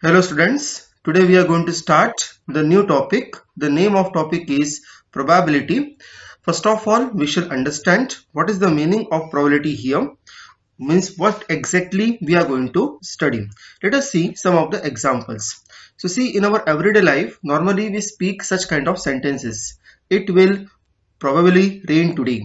Hello students, today we are going to start the new topic. The name of topic is probability. First of all, we should understand what is the meaning of probability here, means what exactly we are going to study. Let us see some of the examples. So see, in our everyday life, normally we speak such kind of sentences. It will probably rain today.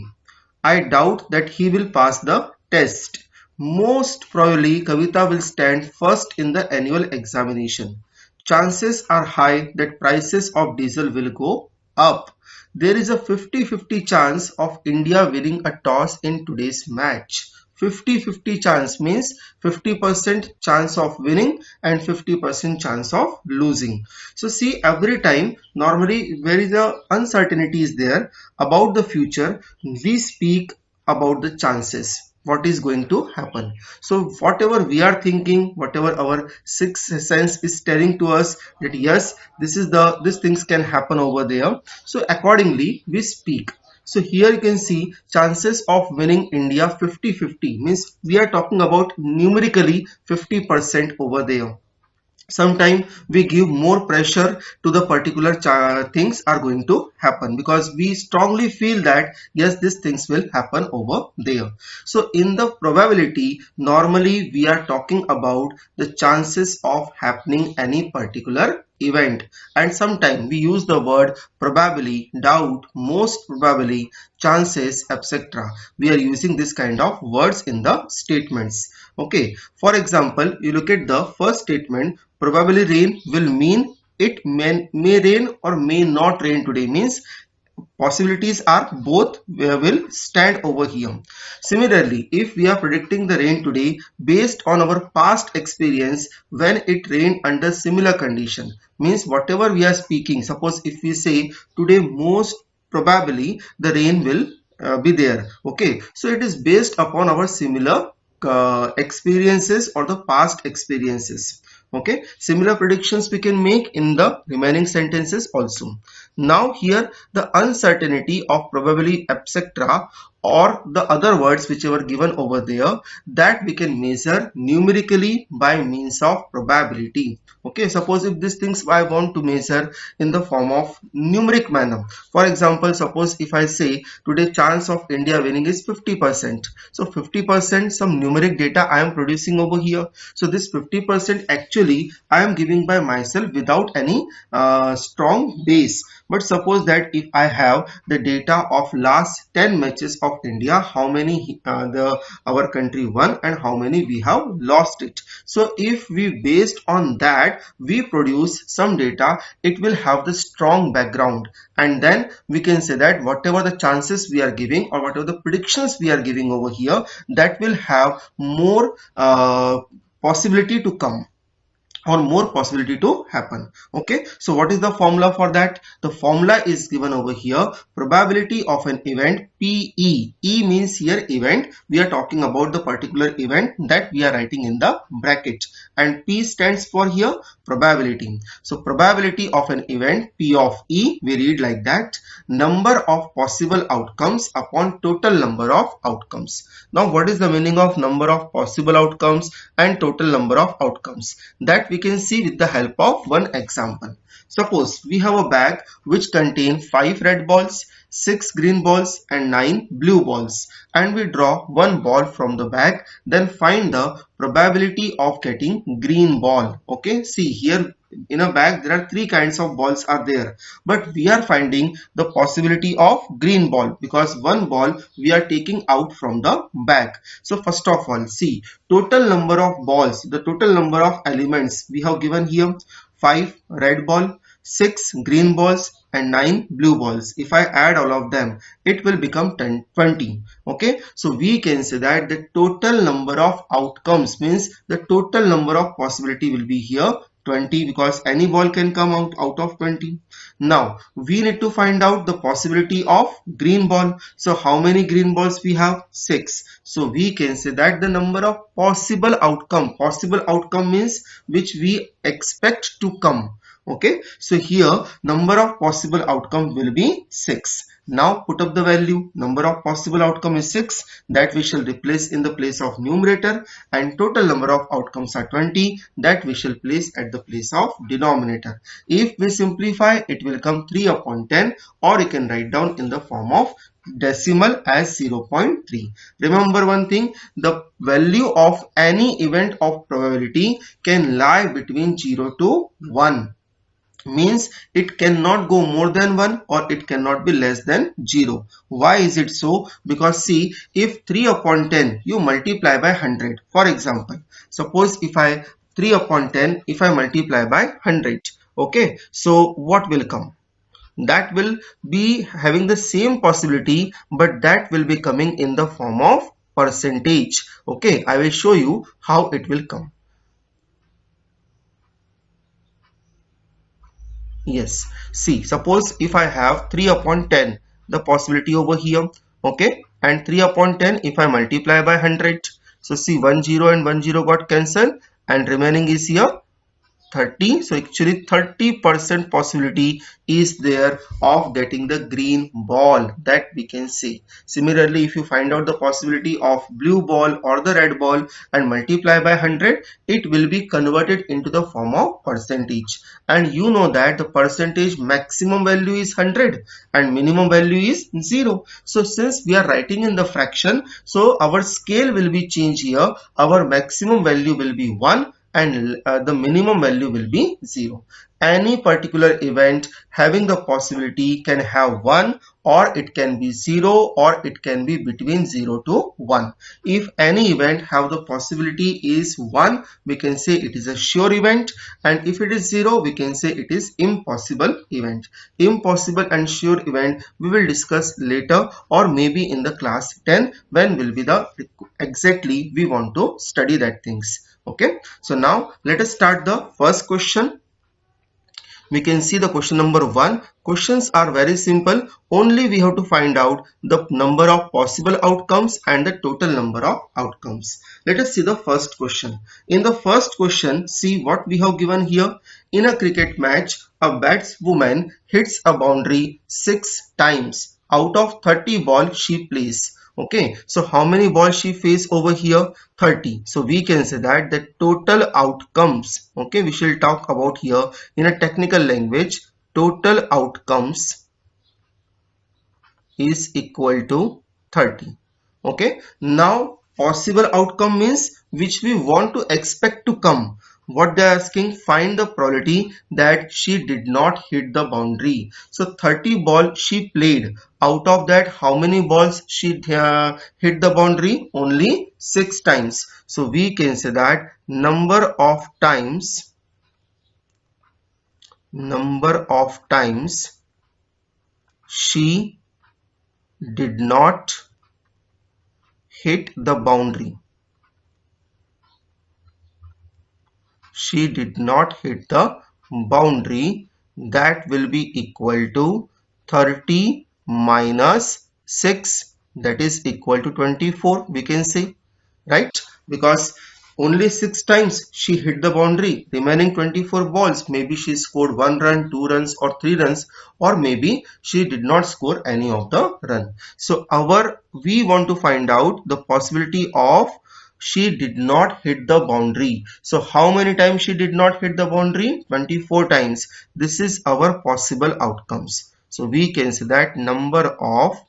I doubt that he will pass the test. Most probably Kavita will stand first in the annual examination. Chances are high that prices of diesel will go up. There is a 50-50 chance of India winning a toss in today's match. 50-50 chance means 50% chance of winning and 50% chance of losing. So see, every time normally where is the uncertainty is there about the future, we speak about the chances, what is going to happen. So whatever we are thinking, whatever our sixth sense is telling to us that yes, this things can happen over there, so accordingly we speak. So here you can see chances of winning India 50-50 means we are talking about numerically 50% over there. Sometimes we give more pressure to the particular things are going to happen because we strongly feel that yes, these things will happen over there. So in the probability, normally we are talking about the chances of happening any particular event, and sometimes we use the word probably, doubt, most probably, chances, etc. We are using this kind of words in the statements. Okay, for example, you look at the first statement, probably rain will mean it may rain or may not rain today, means possibilities are both will stand over here. Similarly, if we are predicting the rain today based on our past experience when it rained under similar condition, means whatever we are speaking, suppose if we say today most probably the rain will be there. Okay, so it is based upon our similar experiences or the past experiences. Okay, similar predictions we can make in the remaining sentences also. Now here the uncertainty of probably etc or the other words whichever given over there, that we can measure numerically by means of probability. Okay, suppose if these things I want to measure in the form of numeric manner. For example, suppose if I say today chance of India winning is 50%. So 50% some numeric data I am producing over here. So this 50% actually I am giving by myself without any strong base. But suppose that if I have the data of last 10 matches of India, how many our country won and how many we have lost it. So if we based on that we produce some data, it will have the strong background, and then we can say that whatever the chances we are giving or whatever the predictions we are giving over here, that will have more possibility to come or more possibility to happen. Okay, so what is the formula for that? The formula is given over here, probability of an event, PE. E means here event, we are talking about the particular event that we are writing in the bracket, and P stands for here probability. So probability of an event, P of E, we read like that, number of possible outcomes upon total number of outcomes. Now what is the meaning of number of possible outcomes and total number of outcomes? That we can see with the help of one example. Suppose we have a bag which contains 5 red balls, 6 green balls and 9 blue balls, and we draw one ball from the bag, then find the probability of getting green ball. Okay, see here in a bag there are 3 kinds of balls are there, but we are finding the possibility of green ball because one ball we are taking out from the bag. So first of all, see total number of balls, the total number of elements we have given here, 5 red ball, 6 green balls and 9 blue balls. If I add all of them, it will become 20. Okay, so we can say that the total number of outcomes means the total number of possibility will be here 20 because any ball can come out of 20. Now we need to find out the possibility of green ball. So how many green balls we have? 6. So we can say that the number of possible outcome means which we expect to come. Okay, so here number of possible outcome will be 6. Now put up the value. Number of possible outcome is 6, that we shall replace in the place of numerator, and total number of outcomes are 20, that we shall place at the place of denominator. If we simplify, it will come 3 upon 10, or you can write down in the form of decimal as 0.3. Remember one thing, the value of any event of probability can lie between 0 to 1. Means it cannot go more than 1 or it cannot be less than 0. Why is it so? Because see, if 3 upon 10 you multiply by 100, for example, suppose if I 3 upon 10 if I multiply by 100, okay, so what will come? That will be having the same possibility, but that will be coming in the form of percentage. Okay, I will show you how it will come. Yes, see, suppose if I have 3 upon 10, the possibility over here, okay, and 3 upon 10 if I multiply by 100, so see, 1 0 and 1 0 got cancelled, and remaining is here 30. So actually 30% possibility is there of getting the green ball, that we can say. Similarly, if you find out the possibility of blue ball or the red ball and multiply by 100, it will be converted into the form of percentage, and you know that the percentage maximum value is 100 and minimum value is 0. So since we are writing in the fraction, so our scale will be changed here. Our maximum value will be 1 and the minimum value will be 0. Any particular event having the possibility can have 1, or it can be 0, or it can be between 0 to 1. If any event have the possibility is 1, we can say it is a sure event, and if it is 0, we can say it is impossible event. Impossible and sure event we will discuss later, or maybe in the class 10 when will be the exactly we want to study that things. Okay, so now let us start the first question. We can see the question number 1. Questions are very simple. Only we have to find out the number of possible outcomes and the total number of outcomes. Let us see the first question. In the first question, see what we have given here. In a cricket match, a batswoman hits a boundary 6 times. Out of 30 balls she plays. Okay, so how many balls she face over here? 30. So we can say that the total outcomes, okay, we shall talk about here in a technical language, total outcomes is equal to 30. Okay, now possible outcome means which we want to expect to come. What they are asking, find the probability that she did not hit the boundary. So 30 balls she played. Out of that, how many balls she hit the boundary? Only 6 times. So we can say that number of times she did not hit the boundary. She did not hit the boundary. That will be equal to 30 minus 6, that is equal to 24, we can say, right? Because only 6 times she hit the boundary, remaining 24 balls, maybe she scored 1 run, 2 runs or 3 runs, or maybe she did not score any of the run. So we want to find out the possibility of she did not hit the boundary. So how many times she did not hit the boundary? 24 times. This is our possible outcomes. So we can say that number of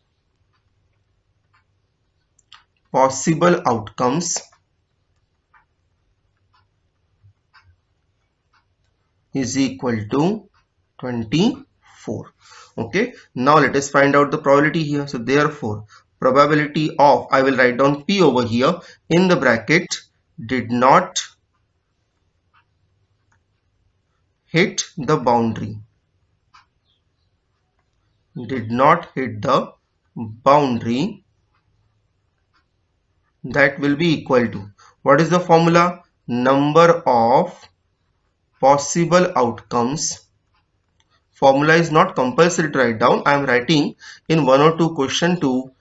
possible outcomes is equal to 24. Okay, now let us find out the probability here. So therefore probability of, I will write down P over here in the bracket, did not hit the boundary. Did not hit the boundary. That will be equal to, what is the formula? Number of possible outcomes. Formula is not compulsory to write down. I am writing in 1 or 2 question to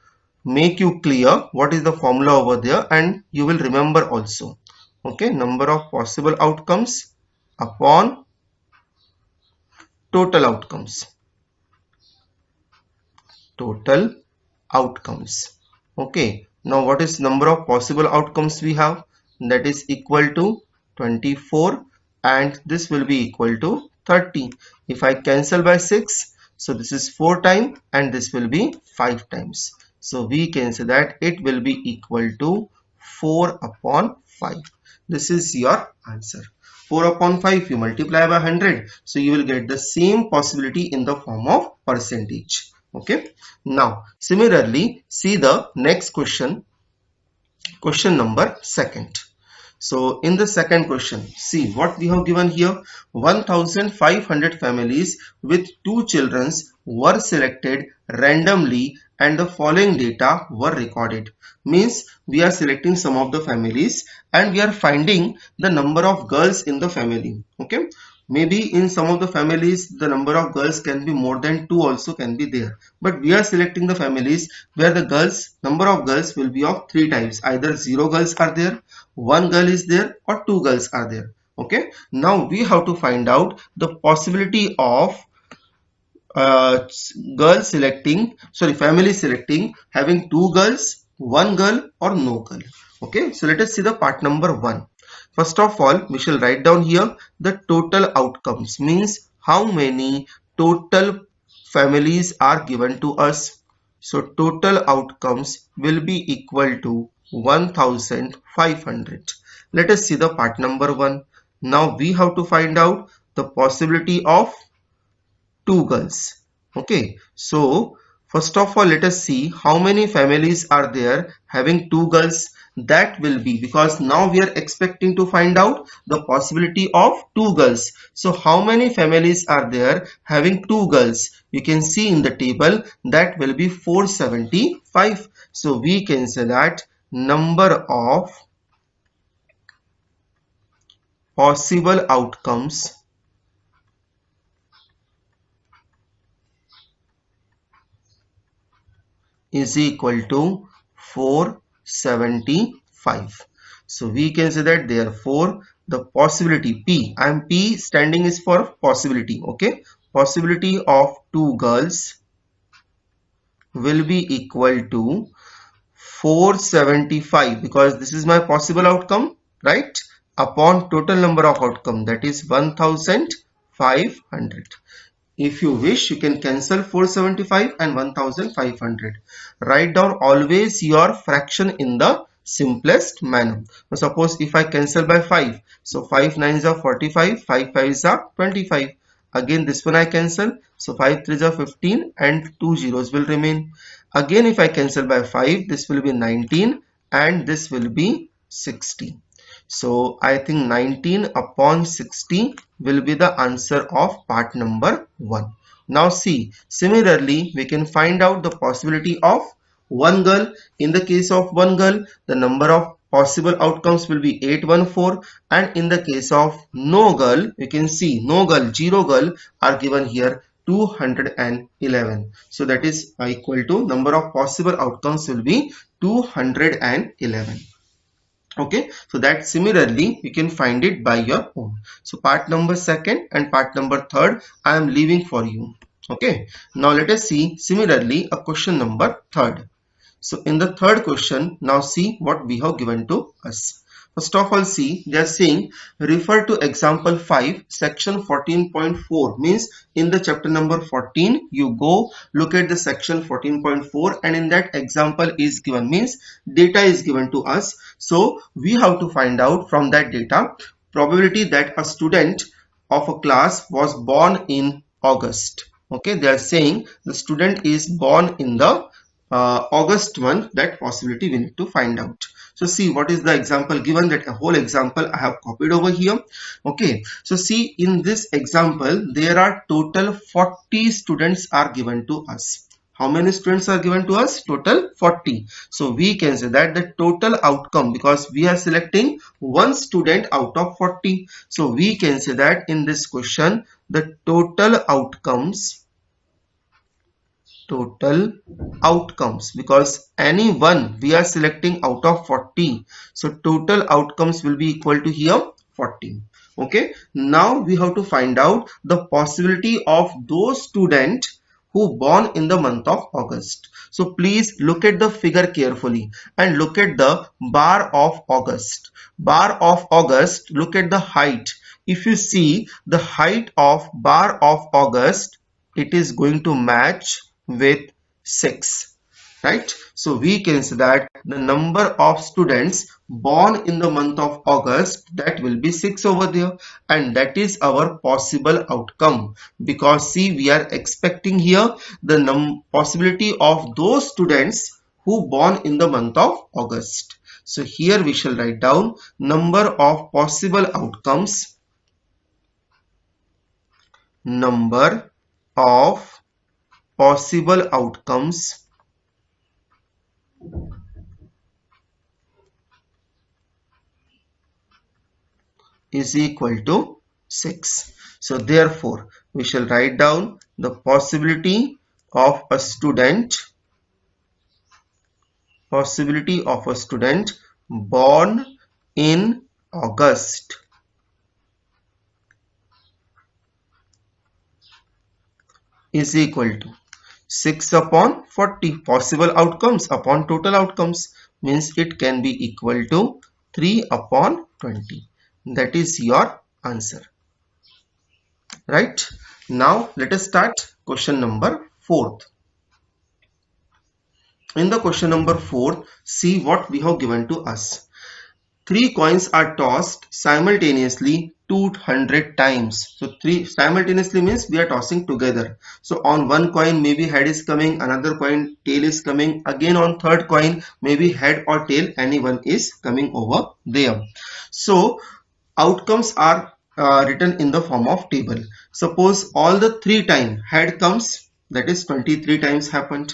make you clear what is the formula over there, and you will remember also. Okay, number of possible outcomes upon total outcomes. total outcomes. Okay, now what is number of possible outcomes we have? That is equal to 24, and this will be equal to 30. If I cancel by 6, so this is 4 times and this will be 5 times. So we can say that it will be equal to 4 upon 5. This is your answer. 4 upon 5 you multiply by 100, so you will get the same possibility in the form of percentage. Okay, now similarly see the next question, question number second. So in the second question, see what we have given here. 1500 families with 2 children were selected randomly and the following data were recorded. Means we are selecting some of the families and we are finding the number of girls in the family. Okay, maybe in some of the families the number of girls can be more than 2 also can be there, but we are selecting the families where the number of girls will be of 3 types. Either 0 girls are there, 1 girl is there, or 2 girls are there. Okay, now we have to find out the possibility of family selecting having 2 girls, 1 girl, or no girl. Okay, so let us see the part number 1. First of all, we shall write down here the total outcomes, means how many total families are given to us. So total outcomes will be equal to 1500. Let us see the part number 1. Now we have to find out the possibility of 2 girls. Okay, so first of all let us see how many families are there having 2 girls. That will be, because now we are expecting to find out the possibility of 2 girls. So how many families are there having 2 girls? You can see in the table that will be 475. So we can say that number of possible outcomes is equal to 475. So we can say that therefore the possibility P, and P standing is for possibility. Okay, possibility of 2 girls will be equal to 475, because this is my possible outcome, right, upon total number of outcome, that is 1500. If you wish, you can cancel 475 and 1500. Write down always your fraction in the simplest manner. Now suppose if I cancel by 5, so 5 9s are 45, 5 5s are 25. Again this one I cancel, so 5 3s are 15 and 2 zeros will remain. Again if I cancel by 5, this will be 19 and this will be 60. So I think 19 upon 60 will be the answer of part number 1. Now see, similarly we can find out the possibility of 1 girl. In the case of 1 girl, the number of possible outcomes will be 814, and in the case of no girl, you can see no girl, 0 girl are given here 211. So that is equal to number of possible outcomes will be 211. Okay, so that similarly you can find it by your own. So part number 2nd and part number 3rd I am leaving for you. Okay, now let us see similarly a question number 3rd. So in the 3rd question, now see what we have given to us. First of all, see, they are saying refer to example 5 section 14.4, means in the chapter number 14 you go look at the section 14.4 and in that example is given, means data is given to us. So we have to find out from that data probability that a student of a class was born in August. Okay, they are saying the student is born in the August month. That possibility we need to find out. So see what is the example given, that a whole example I have copied over here. Okay, so see in this example there are total 40 students are given to us. How many students are given to us? Total 40. So we can say that the total outcome, because we are selecting 1 student out of 40. So we can say that in this question the total outcomes, because any one we are selecting out of 40, so total outcomes will be equal to here 40. Okay, now we have to find out the possibility of those students who born in the month of August. So please look at the figure carefully and look at the bar of August. Bar of August, look at the height. If you see the height of bar of August, it is going to match with 6. Right? So we can say that the number of students born in the month of August, that will be 6 over there, and that is our possible outcome, because see, we are expecting here the possibility of those students who born in the month of August. So here we shall write down number of possible outcomes, number of possible outcomes is equal to 6. So therefore we shall write down the possibility of a student born in August is equal to 6 upon 40. Possible outcomes upon total outcomes means it can be equal to 3 upon 20. That is your answer. Right? Now let us start question number 4. In the question number 4, see what we have given to us. 3 coins are tossed simultaneously 200 times. So 3 simultaneously means we are tossing together. So on one coin maybe head is coming, another coin tail is coming, again on third coin maybe head or tail, anyone is coming over there. So outcomes are written in the form of table. Suppose all the 3 time head comes, that is 23 times happened.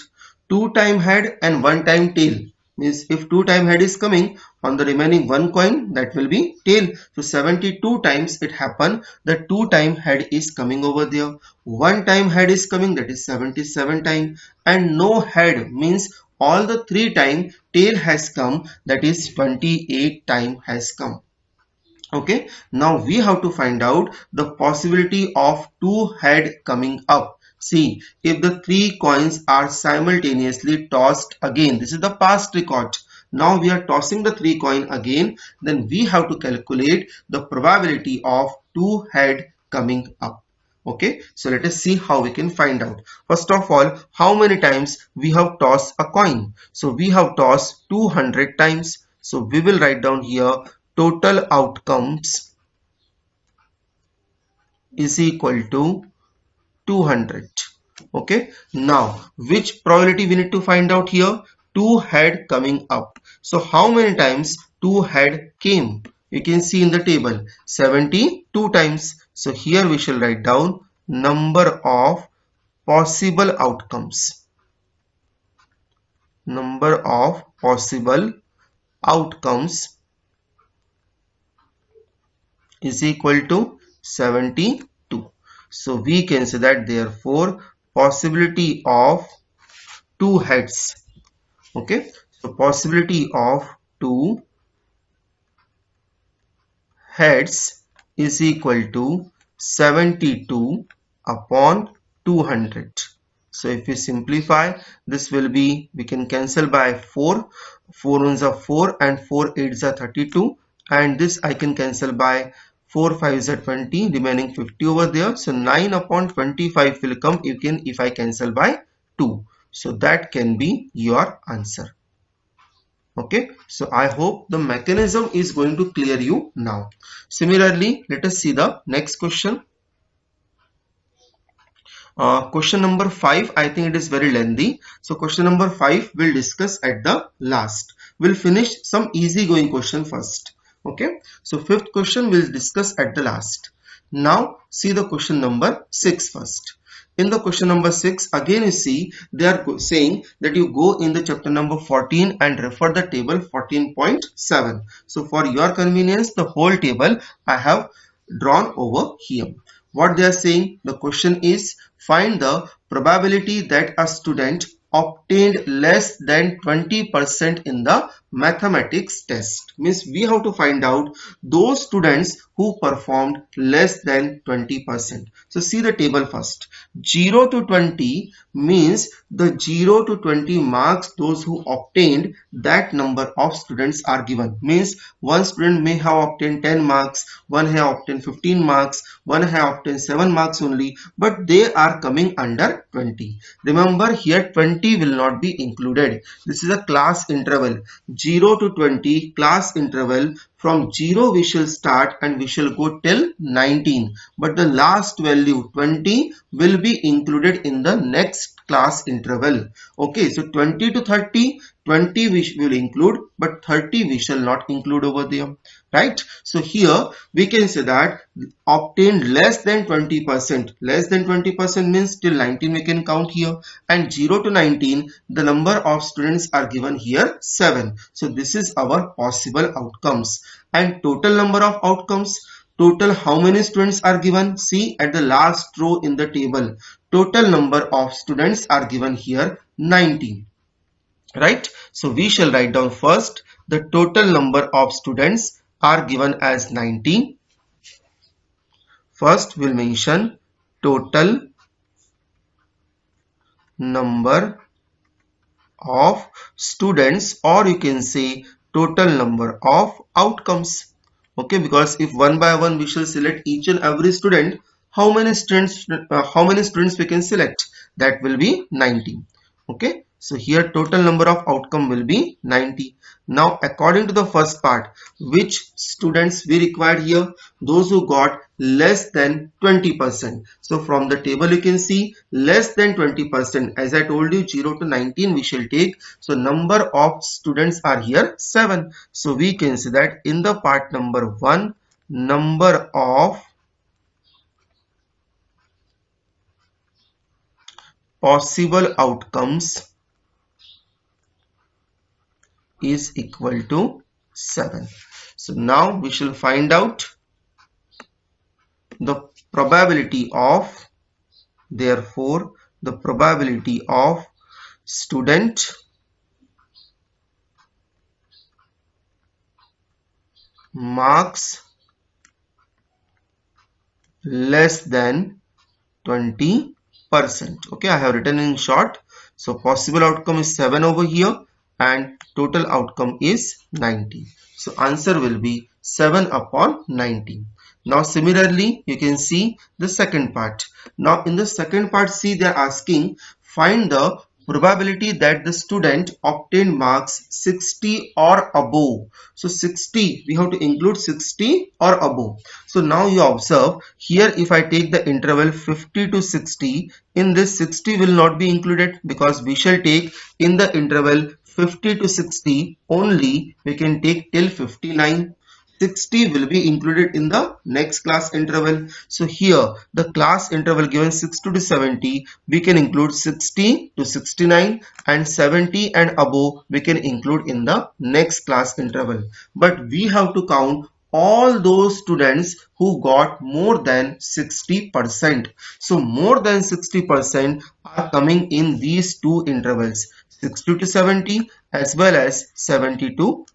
2 time head and 1 time tail means if 2 time head is coming, on the remaining 1 coin, that will be tail. So 72 times it happened, the 2 time head is coming over there. 1 time head is coming, that is 77 time, and no head means all the 3 time tail has come, that is 28 time has come. Okay, now we have to find out the possibility of 2 head coming up. See, if the 3 coins are simultaneously tossed again, this is the past record. Now we are tossing the 3 coin again, then we have to calculate the probability of 2 head coming up. Okay, so let us see how we can find out. First of all, how many times we have tossed a coin? So we have tossed 200 times. So we will write down here total outcomes is equal to 200. Okay, now which probability we need to find out here? 2 head coming up. So how many times 2 head came? You can see in the table 72 times. So here we shall write down number of possible outcomes. Number of possible outcomes is equal to 72. So we can say that therefore possibility of 2 heads. Okay, so possibility of 2 heads is equal to 72 upon 200. So if we simplify, this will be, we can cancel by 4. 4 ones are 4 and 4 eights are 32, and this I can cancel by 4 5s are 20, remaining 50 over there. So 9 upon 25 will come if I cancel by 2. So that can be your answer. Okay, so I hope the mechanism is going to clear you now. Similarly, let us see the next question. Question number 5, I think it is very lengthy. So question number 5 we'll discuss at the last. We'll finish some easy going question first. Okay, so 5th question we'll discuss at the last. Now see the question number 6 first. In the question number 6, again you see they are saying that you go in the chapter number 14 and refer the table 14.7. So for your convenience, the whole table I have drawn over here. What they are saying, the question is find the probability that a student obtained less than 20% in the mathematics test. Means we have to find out those students who performed less than 20%. So see the table first. 0 to 20 means the 0 to 20 marks those who obtained that number of students are given. Means one student may have obtained 10 marks, one have obtained 15 marks, one have obtained 7 marks only, but they are coming under 20. Remember here 20 will not be included. This is a class interval. 0 to 20 class interval. From 0 we shall start and we shall go till 19. But the last value 20 will be included in the next class interval. Okay, so 20 to 30, 20 we will include, but 30 we shall not include over there. Right? So here we can say that obtained less than 20%. Less than 20% means till 19 we can count here, and 0 to 19 the number of students are given here 7. So this is our possible outcomes. And total number of outcomes, total how many students are given, see at the last row in the table, total number of students are given here 90. Right? So we shall write down first the total number of students are given as 90. First we'll mention total number of students, or you can say total number of outcomes. Okay, because if one by one we shall select each and every student, how many students we can select? That will be 90. Okay, so here total number of outcome will be 90. Now according to the first part, which students we required here? Those who got less than 20%. So from the table you can see less than 20%. As I told you 0 to 19 we shall take. So number of students are here 7. So we can say that in the part number 1, number of possible outcomes is equal to 7. So now we shall find out the probability of, therefore the probability of student marks less than 20%. Okay, I have written in short. So possible outcome is 7 over here and total outcome is 90. So answer will be 7 upon 90. Now similarly you can see the second part. Now in the second part, see they are asking find the probability that the student obtained marks 60 or above. So 60 we have to include 60 or above. So now you observe here, if I take the interval 50 to 60, in this 60 will not be included because we shall take in the interval 50 to 60 only we can take till 59. 60 will be included in the next class interval. So here the class interval given 60 to 70 we can include 60 to 69, and 70 and above we can include in the next class interval. But we have to count all those students who got more than 60%. So more than 60% are coming in these two intervals, 60 to 70 as well as 70 to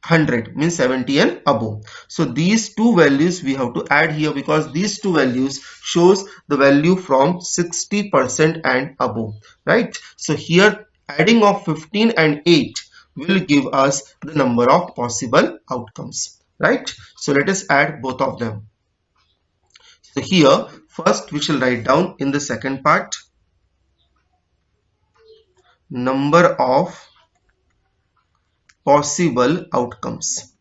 100, means 70 and above. So these two values we have to add here because these two values shows the value from 60% and above, right? So here adding of 15 and 8 will give us the number of possible outcomes, right? So let us add both of them. So here first we shall write down in the second part number of possible outcomes.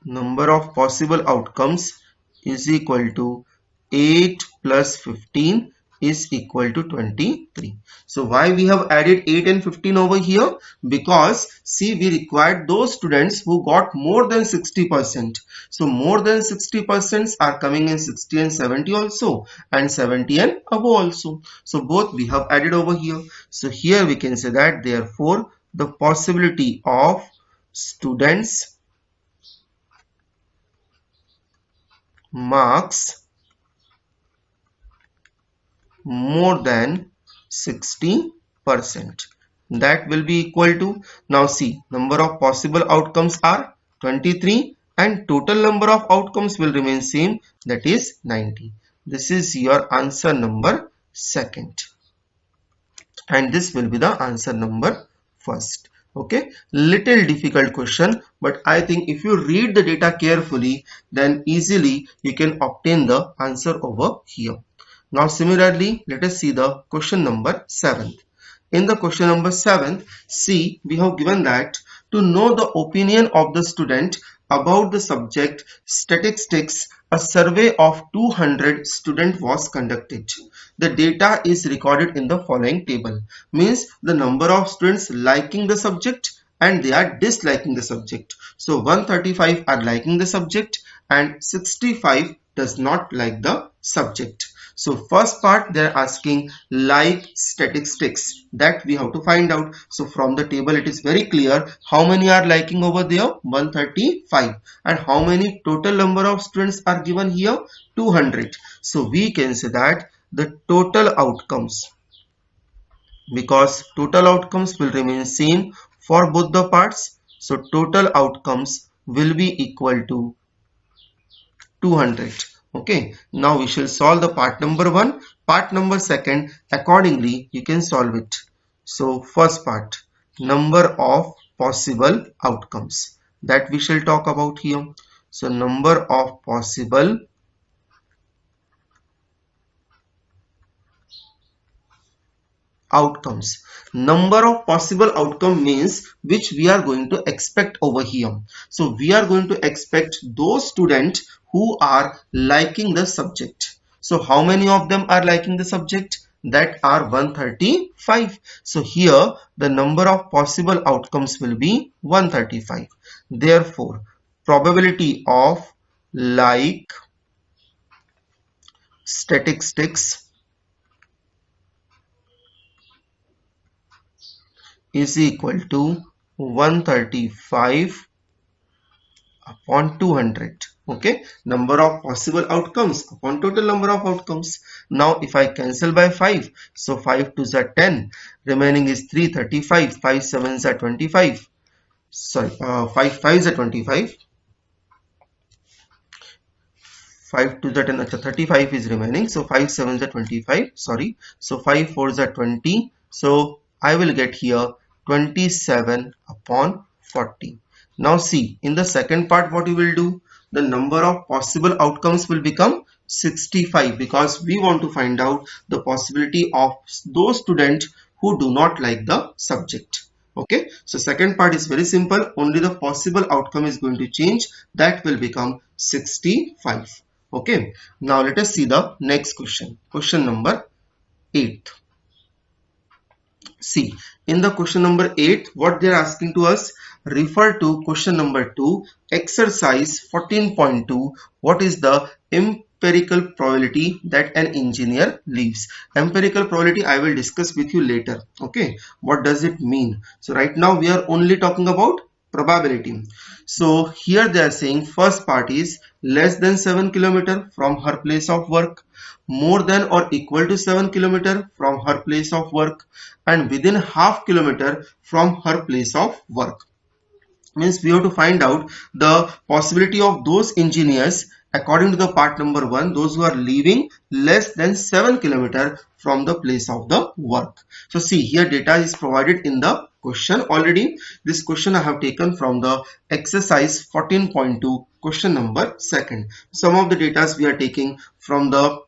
Number of possible outcomes is equal to 8 plus 15 is equal to 23. So why we have added 8 and 15 over here? Because see we required those students who got more than 60%. So more than 60% are coming in 60 and 70 also, and 70 and above also. So both we have added over here. So here we can say that therefore the possibility of students marks more than 60%. That will be equal to, now see, number of possible outcomes are 23 and total number of outcomes will remain same, that is 90. This is your answer number second, and this will be the answer number first. Okay, little difficult question, but I think if you read the data carefully, then easily you can obtain the answer over here. Now similarly, let us see the question number 7. In the question number 7, see, we have given that to know the opinion of the student about the subject statistics, a survey of 200 students was conducted. The data is recorded in the following table. Means the number of students liking the subject and they are disliking the subject. So 135 are liking the subject and 65 does not like the subject. So first part they are asking like statistics, that we have to find out. So from the table it is very clear how many are liking over there, 135, and how many total number of students are given here, 200. So we can say that the total outcomes, because total outcomes will remain same for both the parts, so total outcomes will be equal to 200. Okay, now we shall solve the part number 1. Part number 2, accordingly you can solve it. So first part, number of possible outcomes, that we shall talk about here. So number of possible outcomes. Number of possible outcome means which we are going to expect over here. So we are going to expect those students who are liking the subject. So how many of them are liking the subject? That are 135. So here the number of possible outcomes will be 135. Therefore, probability of like statistics is equal to 135 upon 200. Okay, number of possible outcomes upon total number of outcomes. Now if I cancel by 5, so 5 2s are 10, remaining is 335, 5 7s are 25, sorry, 5 5s are 25, 5 2s are 10, 35 is remaining, so 5 7s are 25, sorry, so 5 4s are 20, so I will get here 27 upon 40. Now see, in the second part what we will do, the number of possible outcomes will become 65, because we want to find out the possibility of those students who do not like the subject. Okay, so second part is very simple, only the possible outcome is going to change, that will become 65. Okay, now let us see the next question, question number 8. See, in the question number 8, what they are asking to us, refer to question number 2, exercise 14.2. What is the empirical probability that an engineer leaves? Empirical probability I will discuss with you later. Okay, what does it mean? So right now we are only talking about probability. So here they are saying first part is less than 7 km from her place of work, more than or equal to 7 km from her place of work, and within half kilometer from her place of work. Means we have to find out the possibility of those engineers according to the part number 1, those who are leaving less than 7 km from the place of the work. So see, here data is provided in the question already. This question I have taken from the exercise 14.2, question number 2. Some of the data we are taking from the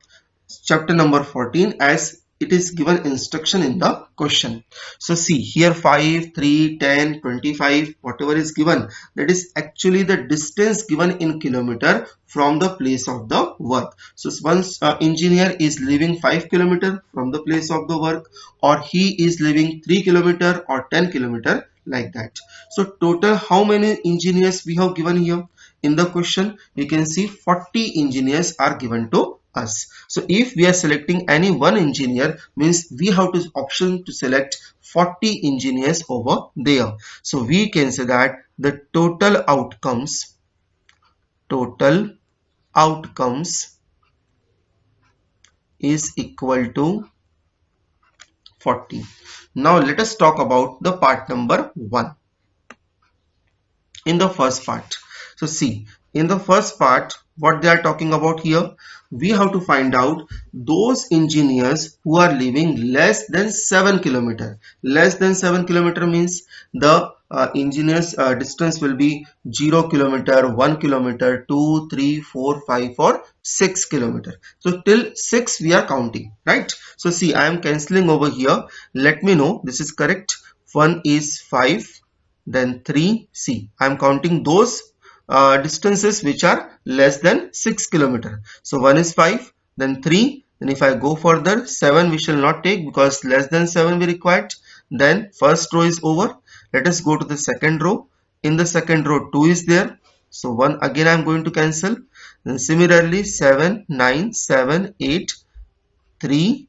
chapter number 14 as it is given instruction in the question. So see, here 5, 3, 10, 25, whatever is given, that is actually the distance given in kilometer from the place of the work. So once engineer is leaving 5 km from the place of the work, or he is leaving 3 km or 10 km, like that. So total how many engineers we have given here? In the question you can see 40 engineers are given to us. So if we are selecting any one engineer, means we have to option to select 40 engineers over there. So we can say that the total outcomes is equal to 40. Now let us talk about the part number 1 in the first part. So see, in the first part, what they are talking about here, we have to find out those engineers who are living less than 7 kilometer. Less than 7 kilometer means the engineers distance will be 0 kilometer, 1 kilometer, 2, 3, 4, 5 or 6 kilometer. So till 6 we are counting, right? So see, I am cancelling over here. Let me know this is correct. 1 is 5, then 3. See, I am counting those distances which are less than 6 kilometer. So 1 is 5, then 3, then if I go further, 7 we shall not take because less than 7 we required. Then first row is over. Let us go to the second row. In the second row 2 is there, so 1 again I am going to cancel. Then similarly 7, 9, 7, 8, 3,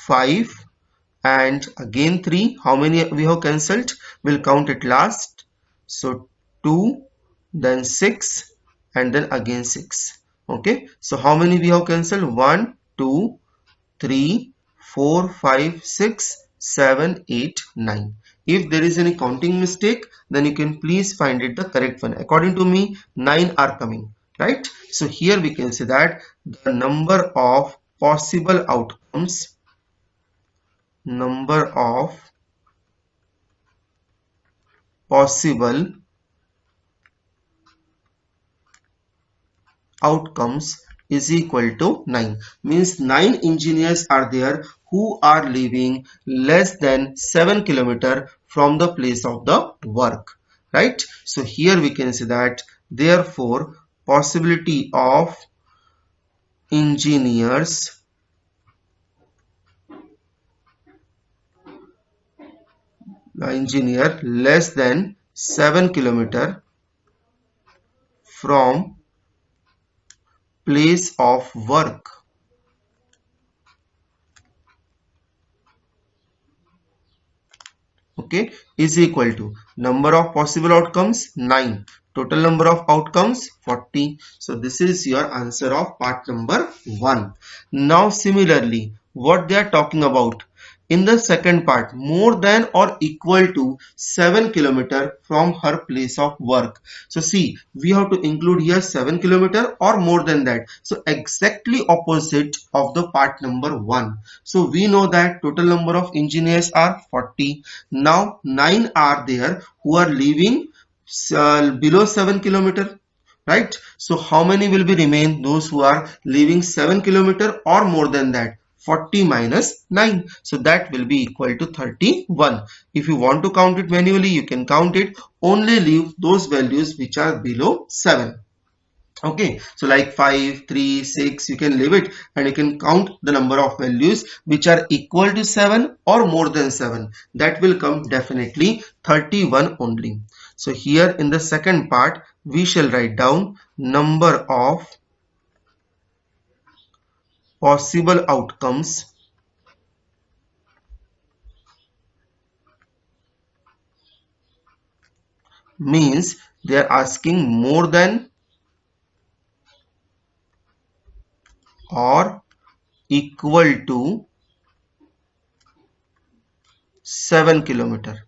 5 and again 3. How many we have cancelled? We'll count it last. So 2, then 6 and then again 6. Okay, so how many we have cancelled? 1, 2, 3, 4, 5, 6, 7, 8, 9. If there is any counting mistake, then you can please find it the correct one. According to me, 9 are coming, right? So here we can say that the number of possible outcomes is equal to 9. Means 9 engineers are there who are living less than 7 kilometer from the place of the work, right? So here we can say that therefore possibility of engineer less than 7 kilometer from place of work is equal to number of possible outcomes 9, total number of outcomes 40. So this is your answer of part number 1. Now similarly, what they are talking about in the second part, more than or equal to 7 kilometer from her place of work. So see, we have to include here 7 kilometer or more than that. So exactly opposite of the part number 1. So we know that total number of engineers are 40. Now 9 are there who are living below 7 kilometer, right? So how many will be remain? Those who are living 7 kilometer or more than that. 40 minus 9, so that will be equal to 31. If you want to count it manually, you can count it. Only leave those values which are below 7. Okay, so like 5, 3, 6, you can leave it and you can count the number of values which are equal to 7 or more than 7. That will come definitely 31 only. So here in the second part, we shall write down number of possible outcomes means they are asking more than or equal to 7 kilometer.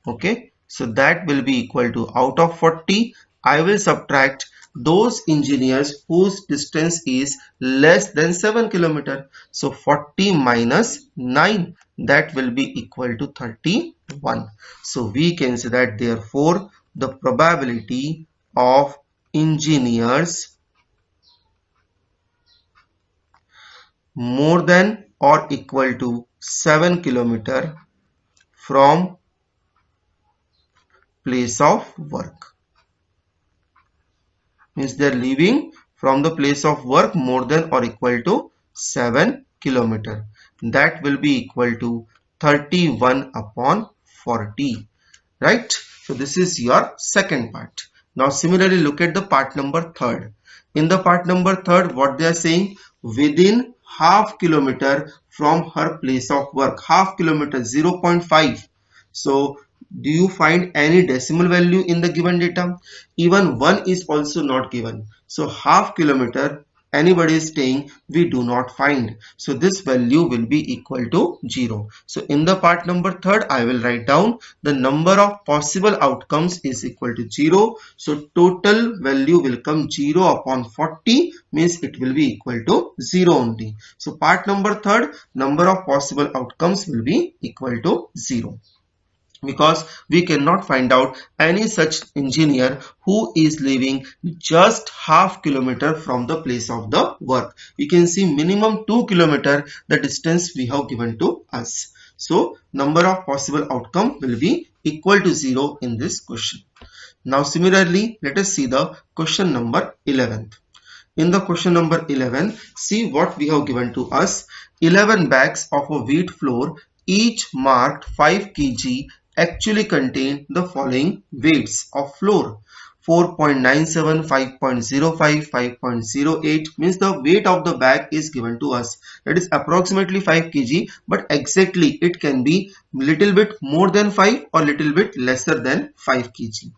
Okay, so that will be equal to, out of 40 I will subtract those engineers whose distance is less than 7 kilometer. So 40 minus 9, that will be equal to 31. So we can say that therefore the probability of engineers more than or equal to 7 kilometer from place of work means they are leaving from the place of work more than or equal to 7 kilometer. That will be equal to 31 upon 40, right? So this is your second part. Now similarly look at the part number 3rd. In the part number 3rd, what they are saying, within half kilometer from her place of work. Half kilometer, 0.5. So do you find any decimal value in the given data? Even 1 is also not given. So half kilometer anybody is staying, we do not find. So this value will be equal to 0. So in the part number 3rd, I will write down the number of possible outcomes is equal to 0. So total value will come 0 upon 40, means it will be equal to 0 only. So part number 3rd, number of possible outcomes will be equal to 0. Because we cannot find out any such engineer who is living just half kilometer from the place of the work. You can see minimum 2 kilometer the distance we have given to us. So number of possible outcome will be equal to 0 in this question. Now similarly, let us see the question number 11. In the question number 11, see what we have given to us. 11 bags of a wheat flour, each marked 5 kg, actually contain the following weights of flour: 4.97, 5.05, 5.08, means the weight of the bag is given to us. That is approximately 5 kg, but exactly it can be little bit more than 5 or little bit lesser than 5 kg.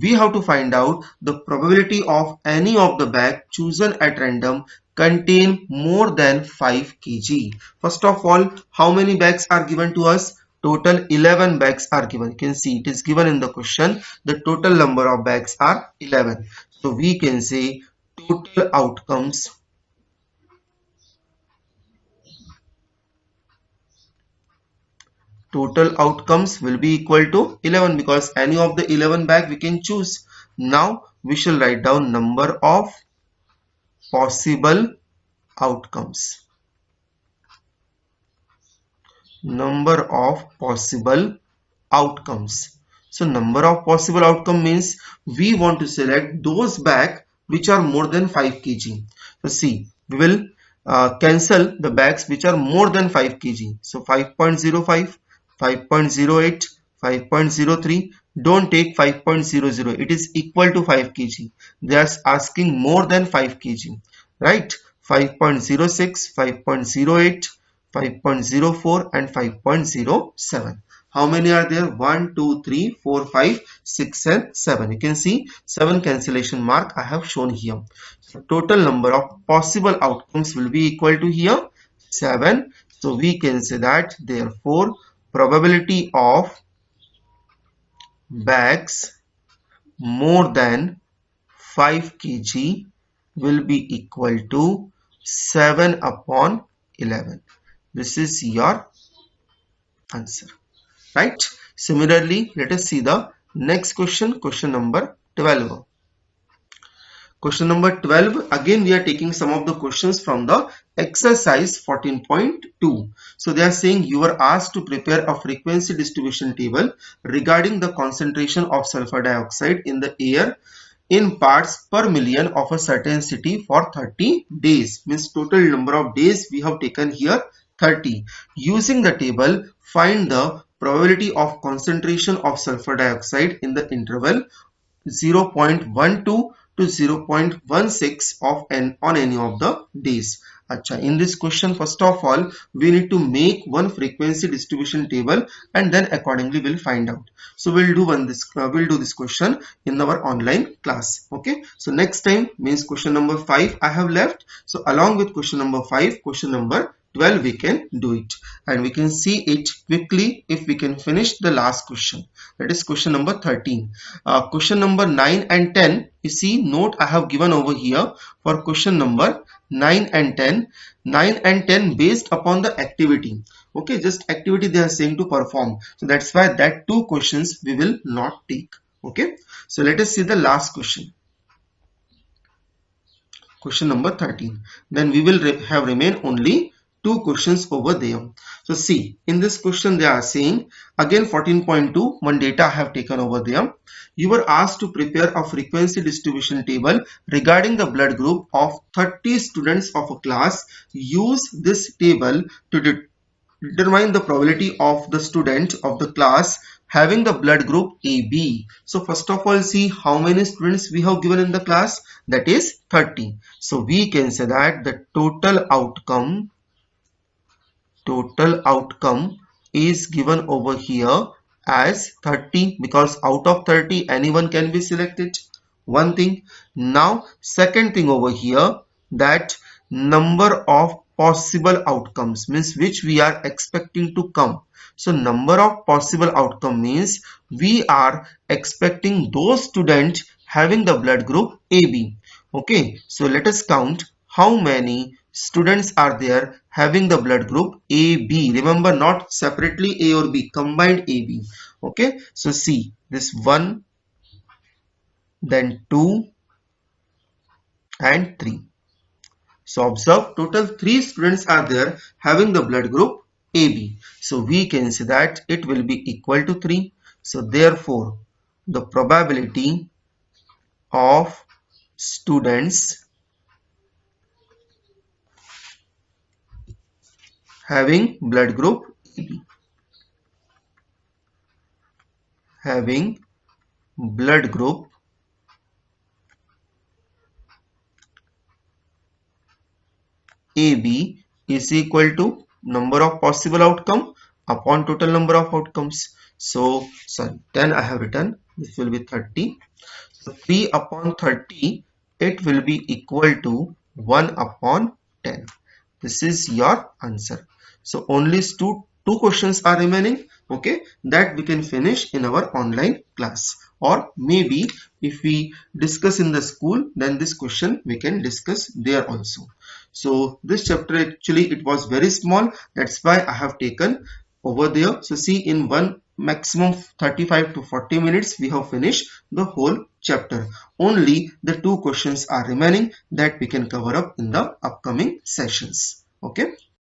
We have to find out the probability of any of the bag chosen at random contain more than 5 kg. First of all, how many bags are given to us? Total 11 bags are given. You can see it is given in the question. The total number of bags are 11. So we can say total outcomes will be equal to 11, because any of the 11 bag we can choose. Now we shall write down number of possible outcomes. Number of possible outcomes. So number of possible outcome means we want to select those bags which are more than 5 kg. So see, we will cancel the bags which are more than 5 kg. So 5.05, 5.08, 5.03. Don't take 5.00. It is equal to 5 kg. They are asking more than 5 kg, right? 5.06, 5.08, 5.04 and 5.07. How many are there? 1, 2, 3, 4, 5, 6 and 7. You can see 7 cancellation mark I have shown here. So total number of possible outcomes will be equal to here 7. So we can say that therefore probability of bags more than 5 kg will be equal to 7 upon 11. This is your answer, right? Similarly, let us see the next question, question number 12. Question number 12, again we are taking some of the questions from the exercise 14.2. So they are saying you were asked to prepare a frequency distribution table regarding the concentration of sulfur dioxide in the air in parts per million of a certain city for 30 days. Means total number of days we have taken here 30. Using the table, find the probability of concentration of sulfur dioxide in the interval 0.12 to 0.16 of n on any of the days. Acha, in this question, first of all, we need to make one frequency distribution table and then accordingly we'll find out. So we'll do this question in our online class. Okay. So next time means question number 5 I have left. So along with question number 5, question number 12 we can do it, and we can see it quickly if we can finish the last question, that is question number 13. Question number 9 and 10, you see note I have given over here for question number 9 and 10. 9 and 10 based upon the activity. Okay, just activity they are saying to perform, so that's why that two questions we will not take. Okay, so let us see the last question, question number 13. Then we will have remain only two questions over there. So see, in this question they are saying again 14.2, one data I have taken over there. You were asked to prepare a frequency distribution table regarding the blood group of 30 students of a class. Use this table to determine the probability of the student of the class having the blood group AB. So first of all, see how many students we have given in the class, that is 30. So we can say that the total outcome is given over here as 30, because out of 30 anyone can be selected. One thing. Now second thing over here, that number of possible outcomes means which we are expecting to come. So number of possible outcome means we are expecting those students having the blood group AB. Okay, so let us count how many students are there having the blood group AB. Remember, not separately A or B, combined AB. Okay, so see this 1, then 2 and 3. So observe, total 3 students are there having the blood group AB. So we can say that it will be equal to 3. So therefore, the probability of students having blood group AB, having blood group AB is equal to number of possible outcome upon total number of outcomes. So sorry, 10 I have written, this will be 30. So 3 upon 30, it will be equal to 1 upon 10. This is your answer. So only two questions are remaining. Okay, that we can finish in our online class, or maybe if we discuss in the school, then this question we can discuss there also. So this chapter actually it was very small, that's why I have taken over there. So see, in one maximum 35 to 40 minutes we have finished the whole chapter. Only the two questions are remaining that we can cover up in the upcoming sessions. Okay.